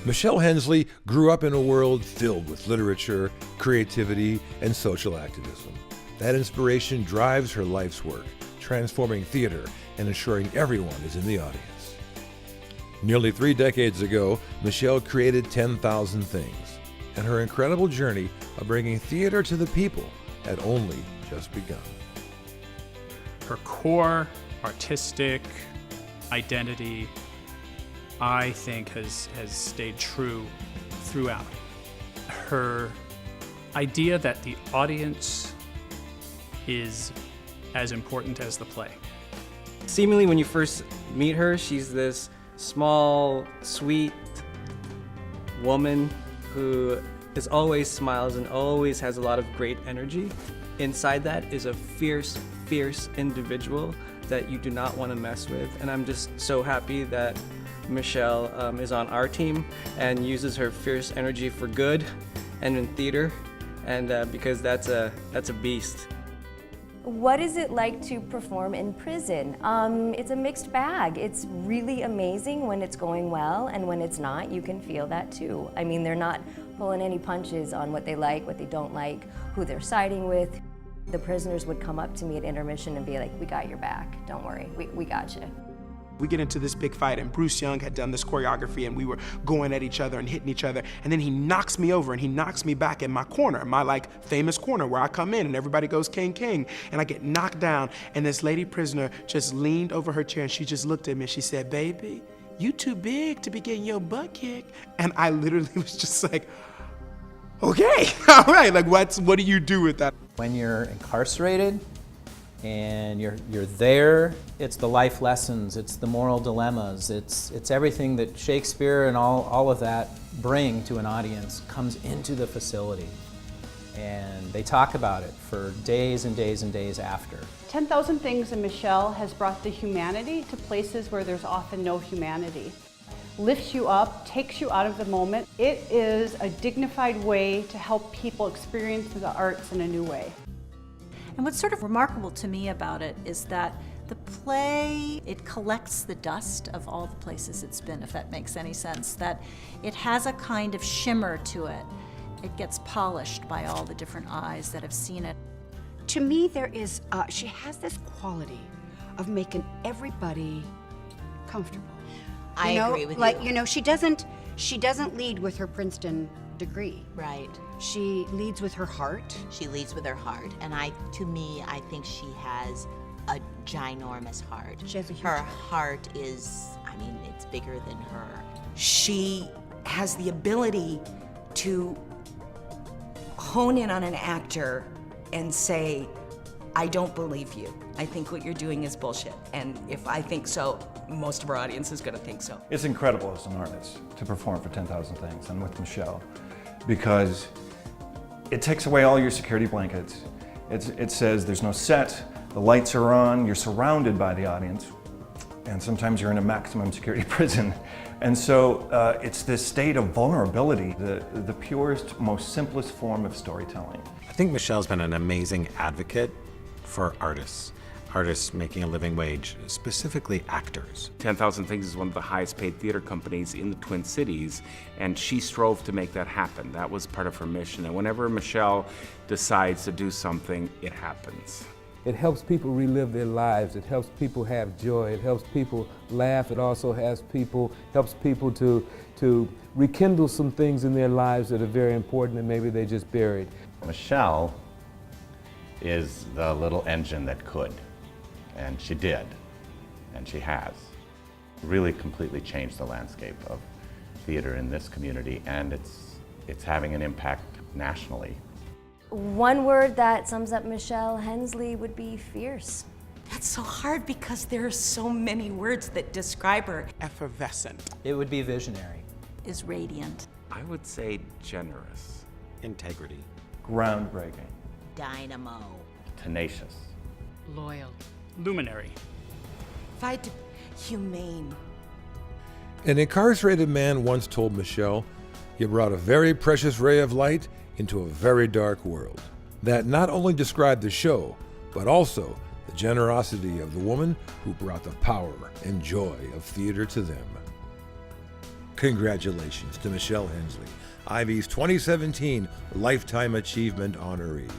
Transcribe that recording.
Michelle Hensley grew up in a world filled with literature, creativity, and social activism. That inspiration drives her life's work, transforming theater and ensuring everyone is in the audience. Nearly 3 decades ago, Michelle created 10,000 Things, and her incredible journey of bringing theater to the people had only just begun. Her core artistic identity, I think, has stayed true throughout. Her idea that the audience is as important as the play. Seemingly when you first meet her, she's this small, sweet woman who always smiles and always has a lot of great energy. Inside that is a fierce, fierce individual that you do not want to mess with. And I'm just so happy that Michelle is on our team and uses her fierce energy for good and in theater, and because that's a beast. What is it like to perform in prison? It's a mixed bag. It's really amazing when it's going well, and when it's not, you can feel that too. I mean, they're not pulling any punches on what they like, what they don't like, who they're siding with. The prisoners would come up to me at intermission and be like, "We got your back, don't worry, we got you." We get into this big fight, and Bruce Young had done this choreography, and we were going at each other and hitting each other, and then he knocks me over and he knocks me back in my corner, my like famous corner where I come in and everybody goes king, king, and I get knocked down, and this lady prisoner just leaned over her chair and she just looked at me and she said, "Baby, you too big to be getting your butt kicked." And I literally was just like, okay, all right, like what do you do with that? When you're incarcerated and you're there, it's the life lessons, it's the moral dilemmas, it's everything that Shakespeare and all of that bring to an audience comes into the facility. And they talk about it for days and days and days after. 10,000 Things in Michelle has brought the humanity to places where there's often no humanity. Lifts you up, takes you out of the moment. It is a dignified way to help people experience the arts in a new way. And what's sort of remarkable to me about it is that the play, it collects the dust of all the places it's been, if that makes any sense, that it has a kind of shimmer to it. It gets polished by all the different eyes that have seen it. To me, she has this quality of making everybody comfortable. I agree with you. She doesn't lead with her Princeton degree. Right. She leads with her heart. She leads with her heart, and I think she has a ginormous heart. She has a huge Her heart is, it's bigger than her. She has the ability to hone in on an actor and say, "I don't believe you. I think what you're doing is bullshit. And if I think so, most of our audience is gonna think so." It's incredible as an artist to perform for 10,000 Things and with Michelle, because it takes away all your security blankets. It says there's no set, the lights are on, you're surrounded by the audience, and sometimes you're in a maximum security prison. And so it's this state of vulnerability, the purest, most simplest form of storytelling. I think Michelle's been an amazing advocate for artists making a living wage, specifically actors. 10,000 Things is one of the highest paid theater companies in the Twin Cities, and she strove to make that happen. That was part of her mission, and whenever Michelle decides to do something, it happens. It helps people relive their lives. It helps people have joy. It helps people laugh. It also helps people to rekindle some things in their lives that are very important and maybe they just buried. Michelle is the little engine that could, and she did, and she has really completely changed the landscape of theater in this community, and it's having an impact nationally. One word that sums up Michelle Hensley would be fierce. That's so hard because there are so many words that describe her. Effervescent. It would be visionary. Is radiant. I would say generous. Integrity. Groundbreaking. Dynamo. Tenacious. Loyal. Luminary. Fight. Humane. An incarcerated man once told Michelle, "You brought a very precious ray of light into a very dark world." That not only described the show, but also the generosity of the woman who brought the power and joy of theater to them. Congratulations to Michelle Hensley, Ivy's 2017 Lifetime Achievement honoree.